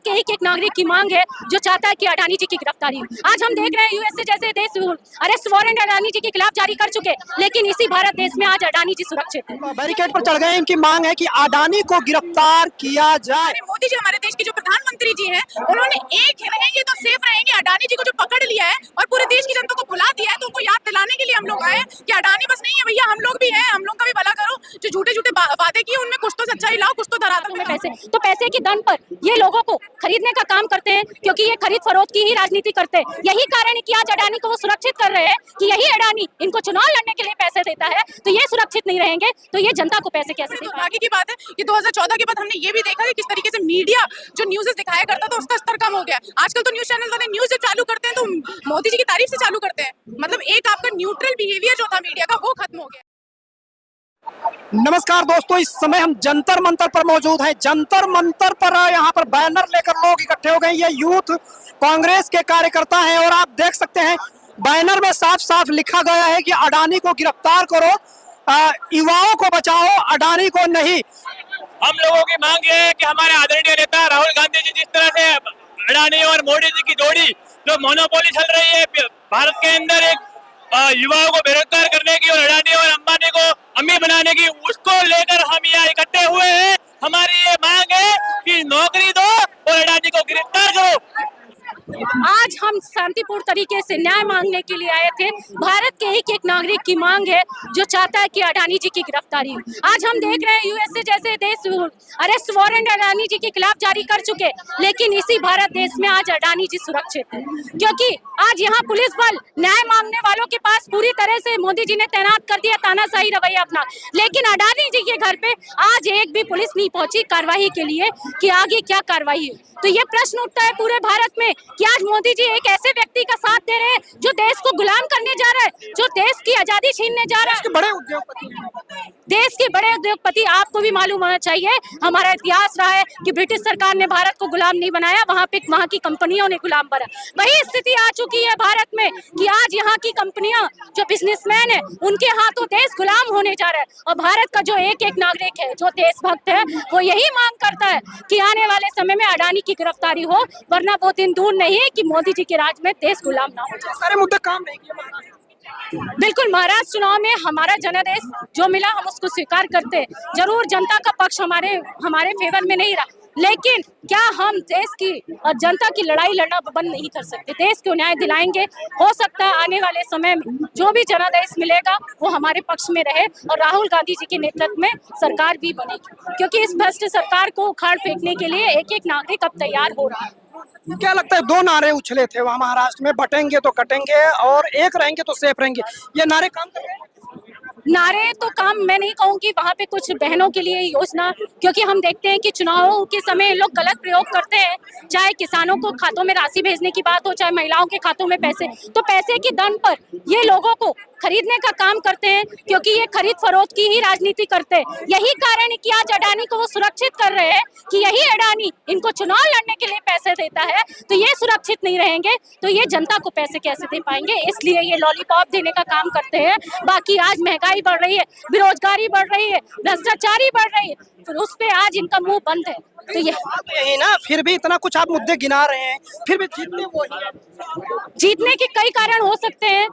के एक नागरिक की मांग है जो चाहता है कि अडानी जी की गिरफ्तारी हो। आज हम देख रहे हैं यूएसए जैसे देश अरेस्ट वारंट अडानी जी के खिलाफ जारी कर चुके, लेकिन इसी भारत देश में आज अडानी जी सुरक्षित है। बैरिकेड पर चढ़ गए। इनकी मांग है कि अडानी को गिरफ्तार किया जाए। मोदी जी हमारे देश के जो प्रधानमंत्री जी हैं, उन्होंने एक रहेंगे तो सेफ रहेंगे अडानी जी को जो पकड़ लिया है और पूरे देश की जनता को भुला दिया है, तो उनको याद दिलाने के लिए हम लोग आए कि अडानी बस नहीं है भैया, हम लोग भी हैं, हम लोग का भी भला करो। जो झूठे झूठे वादे किए उनमें कुछ तो सच्चाई लाओ, कुछ तो धरातल में पैसे तो पैसे के दम पर ये लोगों को खरीदने का काम करते हैं, क्योंकि ये खरीद फरोख्त की ही राजनीति करते हैं। यही कारण है कि आज अडानी को वो सुरक्षित कर रहे हैं कि यही अडानी इनको चुनाव लड़ने के लिए पैसे देता है, तो ये सुरक्षित नहीं रहेंगे तो ये जनता को पैसे कैसे देंगे। आगे की बात है कि 2014 के बाद हमने ये भी देखा कि किस तरीके से मीडिया जो न्यूज़ दिखाया करता था उसका स्तर कम हो गया। आजकल तो न्यूज़ चैनल वाले न्यूज़ जब चालू करते हैं तो मोदी जी की तारीफ से चालू करते हैं। मतलब एक आपका न्यूट्रल बिहेवियर जो था मीडिया का, वो खत्म हो गया। नमस्कार दोस्तों, इस समय हम जंतर मंतर पर मौजूद हैं। जंतर मंतर पर यहाँ पर बैनर लेकर लोग इकट्ठे हो गए। ये यूथ कांग्रेस के कार्यकर्ता हैं और आप देख सकते हैं बैनर में साफ साफ लिखा गया है कि अडानी को गिरफ्तार करो, युवाओं को बचाओ, अडानी को नहीं। हम लोगों की मांग ये है कि हमारे आदरणीय नेता राहुल गांधी जी जिस तरह से अडानी और मोदी जी की जोड़ी जो मोनोपोली चल रही है भारत के अंदर, एक युवाओं को बेरोजगार करने की और अडानी और अंबानी को अमीर बनाने की, उसको लेकर हम यहाँ इकट्ठे हुए हैं। हमारी ये मांग है कि नौकरी दो और अडानी को गिरफ्तार करो। आज हम शांतिपूर्ण तरीके से न्याय मांगने के लिए आए थे। भारत के एक नागरिक की मांग है जो चाहता है कि अडानी जी की गिरफ्तारी हो। आज हम देख रहे हैं यूएसए जैसे देश अरेस्ट वारंट अडानी जी के खिलाफ जारी कर चुके, लेकिन इसी भारत देश में आज अडानी जी सुरक्षित है, क्योंकि आज यहाँ पुलिस बल न्याय मांगने वालों के पास पूरी तरह से मोदी जी ने तैनात कर दिया, तानाशाही रवैया अपना। लेकिन अडानी जी के घर पे आज एक भी पुलिस नहीं पहुंची कार्रवाई के लिए कि आगे क्या कार्रवाई है। तो ये प्रश्न उठता है पूरे भारत में कि आज मोदी जी एक ऐसे व्यक्ति का साथ दे रहे हैं जो देश को गुलाम करने जा रहा है, जो देश की आजादी छीनने जा रहा है। देश के बड़े उद्योगपति, आपको भी मालूम होना चाहिए, हमारा इतिहास रहा है कि ब्रिटिश सरकार ने भारत को गुलाम नहीं बनाया, वहाँ की कंपनियों ने गुलाम बना। वही स्थिति आ चुकी है भारत में कि आज यहाँ की कंपनियां, जो बिजनेसमैन है, उनके हाथों देश गुलाम होने जा रहा है। और भारत का जो एक नागरिक है, जो देशभक्त है, वो यही मांग करता है कि आने वाले समय में अडानी की गिरफ्तारी हो, वरना वो दिन दूर नहीं है कि मोदी जी के राज में देश गुलाम ना हो जाए। सारे मुद्दे काम नहीं किए। बिल्कुल, महाराष्ट्र चुनाव में हमारा जनादेश जो मिला हम उसको स्वीकार करते हैं। जरूर जनता का पक्ष हमारे फेवर में नहीं रहा, लेकिन क्या हम देश की और जनता की लड़ाई लड़ना बंद नहीं कर सकते। देश को न्याय दिलाएंगे। हो सकता है आने वाले समय में जो भी जनादेश मिलेगा वो हमारे पक्ष में रहे और राहुल गांधी जी के नेतृत्व में सरकार भी बनेगी, क्योंकि इस भ्रष्ट सरकार को उखाड़ फेंकने के लिए एक नागरिक अब तैयार हो रहा है। क्या लगता है, दो नारे उछले थे वहाँ महाराष्ट्र में, बटेंगे तो कटेंगे और एक रहेंगे तो सेफ रहेंगे, ये नारे काम कर रहे हैं? नारे तो काम मैं नहीं कहूँगी, वहाँ पे कुछ बहनों के लिए योजना, क्योंकि हम देखते हैं कि चुनावों के समय लोग गलत प्रयोग करते हैं, चाहे किसानों को खातों में राशि भेजने की बात हो, चाहे महिलाओं के खातों में पैसे, तो पैसे के दम पर ये लोगों को खरीदने का काम करते हैं, क्योंकि ये खरीद फरोख्त की ही राजनीति करते हैं। यही कारण है कि आज अडानी को वो सुरक्षित कर रहे हैं कि यही अडानी इनको चुनाव लड़ने के लिए पैसे देता है, तो ये सुरक्षित नहीं रहेंगे तो ये जनता को पैसे कैसे दे पाएंगे, इसलिए ये लॉलीपॉप देने का काम करते हैं। बाकी आज महंगाई बढ़ रही है, बेरोजगारी बढ़ रही है, भ्रष्टाचारी बढ़ रही है, फिर उस पे आज इनका मुंह बंद है। तो यही ना, फिर भी इतना कुछ आप मुद्दे गिना रहे हैं, फिर भी जीतने के कई कारण हो सकते हैं।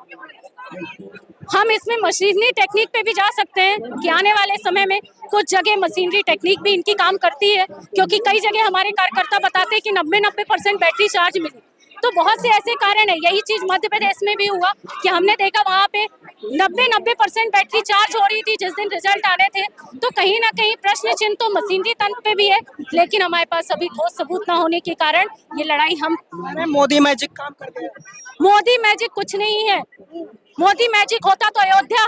हम इसमें मशीनरी टेक्निक पे भी जा सकते हैं कि आने वाले समय में कुछ जगह मशीनरी टेक्निक भी इनकी काम करती है, क्योंकि कई जगह हमारे कार्यकर्ता बताते हैं कि 90% बैटरी चार्ज मिली। तो बहुत से ऐसे कारण है। यही चीज मध्य प्रदेश में भी हुआ कि हमने देखा वहाँ पे 90% बैटरी चार्ज हो रही थी जिस दिन रिजल्ट आने थे। तो कहीं ना कहीं प्रश्न चिन्ह तो मशीनरी तंत्र पे भी है, लेकिन हमारे पास अभी ठोस सबूत ना होने के कारण ये लड़ाई हम। मोदी मैजिक काम करते हैं। मोदी मैजिक कुछ नहीं है। मोदी मैजिक होता तो अयोध्या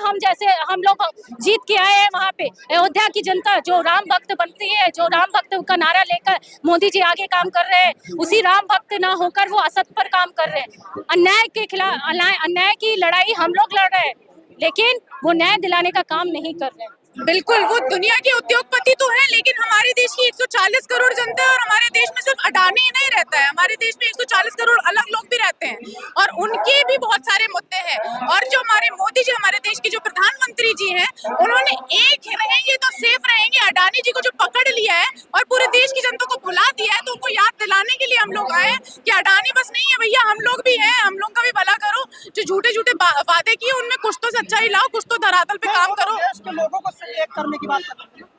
हम लोग जीत के आए हैं। वहाँ पे अयोध्या की जनता जो राम भक्त बनती है, जो राम भक्त का नारा लेकर मोदी जी आगे काम कर रहे हैं, उसी राम भक्त ना होकर वो असत पर काम कर रहे हैं। अन्याय के खिलाफ, अन्याय की लड़ाई हम लोग लड़ रहे हैं, लेकिन वो न्याय दिलाने का काम नहीं कर रहे हैं। बिल्कुल, वो दुनिया के उद्योगपति तो हैं, लेकिन हमारे देश की 140 करोड़ जनता है और हमारे देश में सिर्फ अडानी ही नहीं रहता है, हमारे देश में 140 करोड़ अलग लोग भी रहते हैं और उनके भी बहुत सारे मुद्दे हैं। और जो हमारे मोदी जी, हमारे देश के जो प्रधानमंत्री जी हैं, उन्होंने एक रहेंगे तो सेफ रहेंगे, अडानी जी को जो पकड़ लिया है और पूरे देश की जनता को भुला दिया है, तो उनको याद दिलाने के लिए हम लोग आए कि अडानी बस नहीं है भैया, हम लोग भी हैं, हम लोग का भी भला करो। जो झूठे झूठे वादे किए उनमें कुछ तो सच्चाई लाओ, कुछ तो धरातल पे काम करो। देश के लोगों को एक करने की बात कर रहे हैं।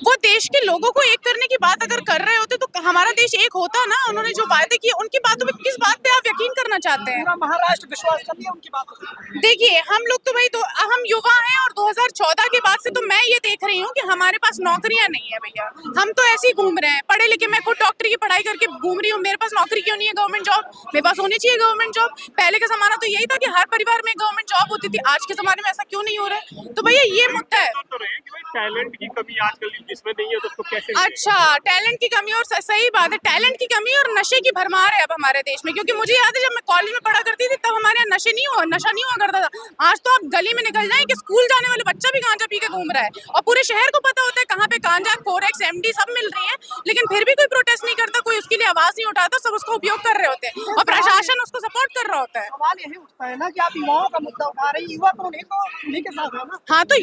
वो देश के लोगों को एक करने की बात अगर कर रहे होते तो हमारा देश एक होता ना। उन्होंने जो वादे किए उनकी बातों पे किस बात पे आप यकीन करना चाहते हैं? पूरा महाराष्ट्र विश्वास कर लिया उनकी बातों से। देखिए, हम लोग तो भाई तो हम युवा हैं और 2014 के बाद से तो मैं ये देख रही हूँ कि हमारे पास नौकरियां नहीं है भैया। हम तो ऐसे ही घूम रहे हैं, पढ़े लिखे, मैं खुद डॉक्टर की पढ़ाई करके घूम रही हूँ, मेरे पास नौकरी क्यों नहीं है? गवर्नमेंट जॉब मेरे पास होनी चाहिए। गवर्नमेंट जॉब पहले का जमाना तो यही था कि हर परिवार में गवर्नमेंट जॉब होती थी, आज के जमाने में ऐसा क्यों नहीं हो रहा है? तो भैया ये मुद्दा है। तो रहे कि भाई टैलेंट की कमी आजकल जिसमें नहीं है तो उसको कैसे अच्छा, टैलेंट की कमी और सही बात है, टैलेंट की कमी और नशे की भरमार है अब हमारे देश में। क्योंकि मुझे याद है जब मैं कॉलेज में पढ़ा करती थी तब हमारे यहाँ नशा नहीं हुआ करता था। आज तो आप गली में निकल जाएं कि स्कूल जाने वाले बच्चा भी गांजा पी के घूम रहा है और पूरे शहर को पता होता है कहाँ पे गांजा, कोरेक्स, एमडी सब मिल रही है, लेकिन फिर भी कोई प्रोटेस्ट नहीं करता, कोई उसके लिए आवाज नहीं उठाता, सब उसका उपयोग कर रहे होते हैं और प्रशासन उसको सपोर्ट कर रहा होता है। सवाल यही उठता है ना कि आप युवाओं का मुद्दा उठा रहे हैं, युवा तो उन्हीं के साथ है ना। हाँ, तो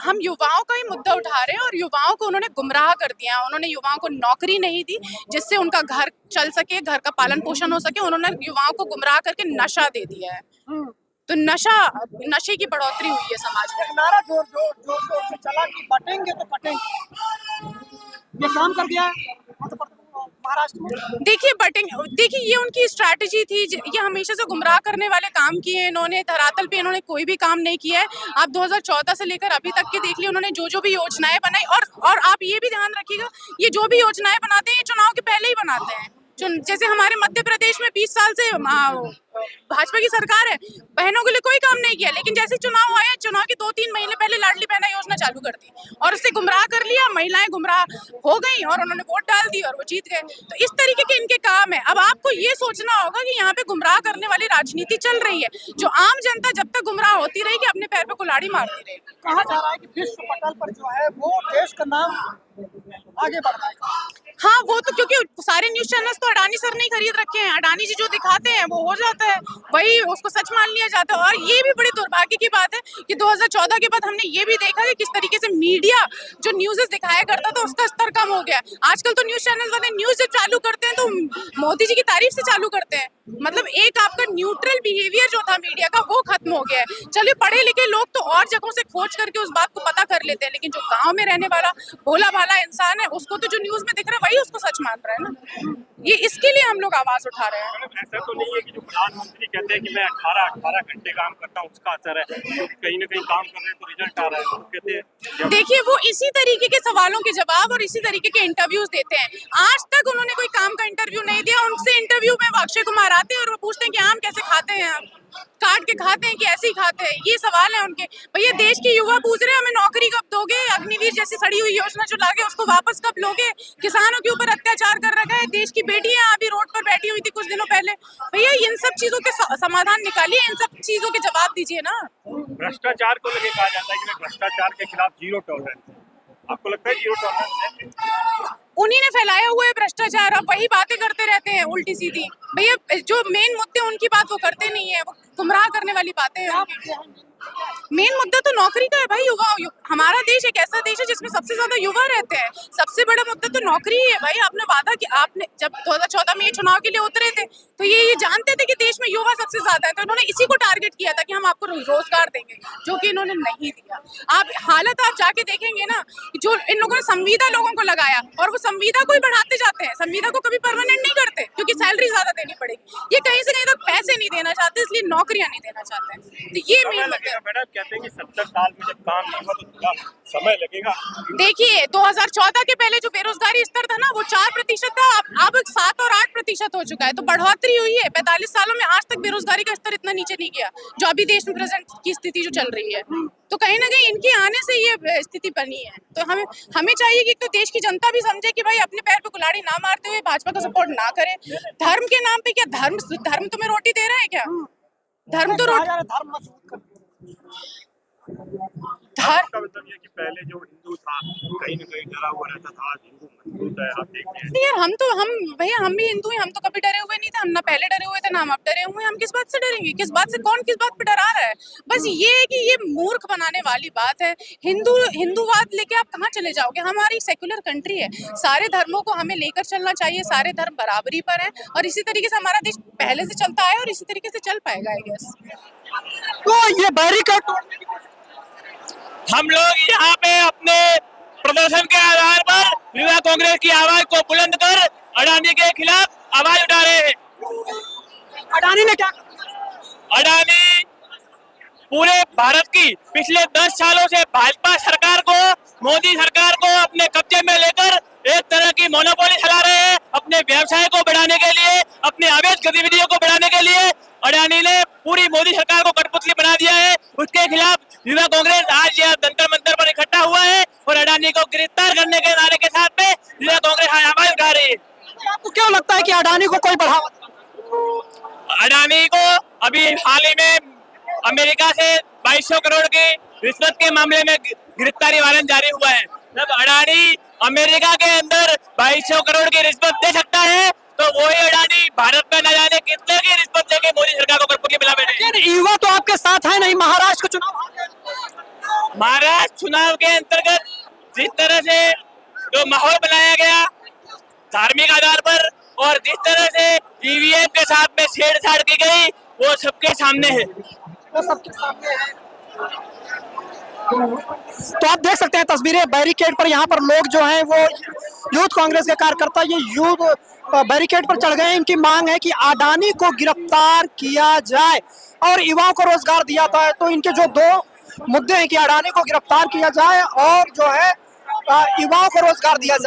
हम युवाओं का ही मुद्दा उठा रहे हैं और युवाओं को उन्होंने गुमराह कर दिया। उन्होंने युवाओं को नौकरी नहीं दी जिससे उनका घर चल सके, घर का पालन पोषण हो सके। उन्होंने युवाओं को गुमराह करके नशा दे दिया है। तो नशे की बढ़ोतरी हुई है समाज में। एक नारा जोर शोर से चला कि बटेंगे तो कटेंगे, ये काम कर दिया है महाराष्ट्र में। देखिए ये उनकी स्ट्रैटेजी थी। ये हमेशा से गुमराह करने वाले काम किए इन्होंने, धरातल पे इन्होंने कोई भी काम नहीं किया है। आप 2014 से लेकर अभी तक के देख लिए, उन्होंने जो भी योजनाएं बनाई और आप ये भी ध्यान रखिएगा, ये जो भी योजनाएं बनाते हैं ये चुनाव के पहले ही बनाते हैं। जैसे हमारे मध्य प्रदेश में 20 साल से भाजपा की सरकार है, बहनों के लिए कोई काम नहीं किया, लेकिन जैसे चुनाव आया, चुनाव के 2-3 महीने पहले लाडली बहना योजना चालू कर दी और उससे गुमराह कर लिया। महिलाएं गुमराह हो गई और उन्होंने वोट डाल दी और वो जीत गए। तो इस तरीके के इनके काम है। अब आपको ये सोचना होगा कि यहाँ पे गुमराह करने वाली राजनीति चल रही है, जो आम जनता जब तक गुमराह होती रहेगी अपने पैर पे कुल्हाड़ी मारती रहेगी। कहा जा रहा है कि विश्व पटल पर जो है वो देश का नाम आगे बढ़ रहा है। हाँ, वो तो क्योंकि सारे न्यूज चैनल्स तो अडानी सर नहीं खरीद रखे हैं। अडानी जी जो दिखाते हैं वो हो जाता है, वही उसको सच मान लिया जाता है। और ये भी बड़ी दुर्भाग्य की बात है कि 2014 के बाद हमने ये भी देखा कि किस तरीके से मीडिया जो न्यूज़ दिखाया करता था उसका स्तर कम हो गया। आजकल तो न्यूज चैनल वाले न्यूज जब चालू करते हैं तो मोदी जी की तारीफ से चालू करते हैं। मतलब एक आपका न्यूट्रल बिहेवियर जो था मीडिया का वो खत्म हो गया है। चलिए, पढ़े लिखे लोग तो और जगहों से खोज करके उस बात को पता कर लेते हैं, लेकिन जो गांव में रहने वाला भोला भाला इंसान है उसको तो जो न्यूज में दिख रहा है वही उसको सच मान रहा है ना। ये इसके लिए हम लोग आवाज उठा रहे हैं। ऐसा तो नहीं है कि जो प्रधानमंत्री कहते हैं कि मैं 18 घंटे काम करता हूँ उसका असर है, तो कहीं ना कहीं काम कर रहे हैं तो रिजल्ट आ रहा है, तो कहते हैं। देखिए, वो इसी तरीके के सवालों के जवाब और इसी तरीके के इंटरव्यूज देते हैं। आज तक उन्होंने कोई काम का इंटरव्यू नहीं दिया। उनसे इंटरव्यू में अक्षय कुमार आते हैं और वो पूछते हैं कि आम कैसे खाते हैं, आप काट के खाते हैं कि ऐसे ही खाते हैं। ये सवाल है उनके। भैया, देश के युवा पूछ रहे हैं हमें नौकरी कब दोगे, अग्निवीर जैसी सड़ी हुई योजना जो लागे उसको वापस कब लोगे, किसानों के ऊपर अत्याचार कर रखा है, देश की बेटियां अभी रोड पर बैठी हुई थी कुछ दिनों पहले। भैया, इन सब चीजों के समाधान निकालिए, इन सब चीजों के जवाब दीजिए ना। भ्रष्टाचार को लेकर कहा जाता है कि मैं भ्रष्टाचार के खिलाफ जीरो टॉलरेंस है, आपको लगता है जीरो टॉलरेंस है? उन्हीं ने फैलाया हुआ है भ्रष्टाचार। अब वही बातें करते रहते हैं उल्टी सीधी। भैया, जो मेन मुद्दे उनकी बात वो करते नहीं है, वो गुमराह करने वाली बातें हैं। मेन मुद्दा तो नौकरी का है भाई। हमारा देश एक ऐसा देश है जिसमें सबसे ज्यादा युवा रहते हैं। सबसे बड़ा मुद्दा तो नौकरी ही है भाई। आपने वादा कि आपने जब 2014 में ये चुनाव के लिए उतरे थे तो ये जानते थे कि देश में युवा सबसे ज्यादा है, तो इन्होंने इसी को टारगेट किया था कि हम आपको रोजगार देंगे, जो कि इन्होंने नहीं दिया। आप जाके देखेंगे ना, जो इन लोगों ने संविदा लोगों को लगाया और वो संविदा को ही बढ़ाते जाते हैं, संविदा को कभी परमानेंट नहीं करते क्योंकि सैलरी ज्यादा देनी पड़ेगी। ये कहीं से कहीं तक पैसे नहीं देना चाहते, इसलिए नौकरियां नहीं देना चाहते हैं। तो ये मेन मुद्दा है। मैडम कहते हैं कि 70 साल में जब काम नहीं हुआ तो थोड़ा समय लगेगा। देखिए, 2014 के पहले जो बेरोजगारी स्तर था ना वो 4% था, अब 7 और 8% हो चुका है। तो बढ़ोतरी हुई है। 45 सालों में आज तक बेरोजगारी का स्तर इतना नीचे नहीं गया जो अभी देश में प्रेजेंट की स्थिति जो चल रही है। तो कहीं ना कहीं इनके आने से ये स्थिति बनी है। तो हमें चाहिए कि तो देश की जनता भी समझे कि भाई अपने पैर पे कुल्हाड़ी ना मारते हुए भाजपा का सपोर्ट ना करे। धर्म के नाम पे क्या धर्म तुम्हें रोटी दे रहा है क्या? धर्म तो रोटी धर्म मजबूत कर आपका मतलब ये कि पहले जो हिंदू था कहीं ना कहीं डरा हुआ रहता था, आज हिंदू मजबूत है, आप देख रहे हैं। नहीं यार, भैया हम भी हिंदू हैं, हम तो कभी डरे हुए नहीं थे। हम ना पहले डरे हुए थे ना हम अब डरे हुए हैं। हम किस बात से डरेंगे? किस बात से, कौन किस बात पे डरा रहा है? बस ये है कि ये मूर्ख बनाने वाली बात है। हिंदूवाद लेके आप कहाँ चले जाओगे? हमारी सेक्युलर कंट्री है, सारे धर्मों को हमें लेकर चलना चाहिए, सारे धर्म बराबरी पर हैं और इसी तरीके से हमारा देश पहले से चलता है और इसी तरीके से चल पाएगा आई गेस। तो ये बैरिकेड तोड़ने की हम लोग यहाँ पे अपने प्रदर्शन के आधार पर युवा कांग्रेस की आवाज को बुलंद कर अडानी के खिलाफ आवाज उठा रहे हैं। अडानी ने क्या अडानी पूरे भारत की पिछले 10 सालों से भाजपा सरकार को, मोदी सरकार को अपने कब्जे में लेकर एक तरह की मोनोपोली चला रहे हैं। अपने व्यवसाय को बढ़ाने के लिए, अपने अवैध गतिविधियों को बढ़ाने के लिए अडानी ने पूरी मोदी सरकार को कठपुतली बना दिया है। उसके खिलाफ युवा कांग्रेस आज यह जंतर मंतर पर इकट्ठा हुआ है और अडानी को गिरफ्तार करने के नारे के साथ में युवा कांग्रेस आज आवाज उठा रही है। आपको क्यों लगता है कि अडानी को कोई बढ़ावा? अडानी को अभी हाल ही में अमेरिका से 2200 करोड़ की रिश्वत के मामले में गिरफ्तारी वारंट जारी हुआ है। जब अडानी अमेरिका के अंदर 2200 करोड़ की रिश्वत दे सकता है तो वही अडानी भारत में न जाने कितने की रिश्वत देके मोदी सरकार को कठपुतली बना बैठे। लेकिन युवा तो आपके साथ है नहीं, महाराष्ट्र का चुनाव। महाराष्ट्र चुनाव के अंतर्गत जिस तरह से जो माहौल बनाया गया धार्मिक आधार पर और जिस तरह से ईवीएम के साथ में छेड़छाड़ की गई वो सबके सामने है। वो सबके सामने है। तो आप देख सकते हैं तस्वीरें बैरिकेड पर, यहाँ पर लोग जो हैं वो यूथ कांग्रेस के कार्यकर्ता ये यूथ बैरिकेड पर चढ़ गए हैं। इनकी मांग है कि अडानी को गिरफ्तार किया जाए और युवाओं को रोजगार दिया जाए। तो इनके जो दो मुद्दे हैं कि अडानी को गिरफ्तार किया जाए और जो है युवाओं को रोजगार दिया जाए।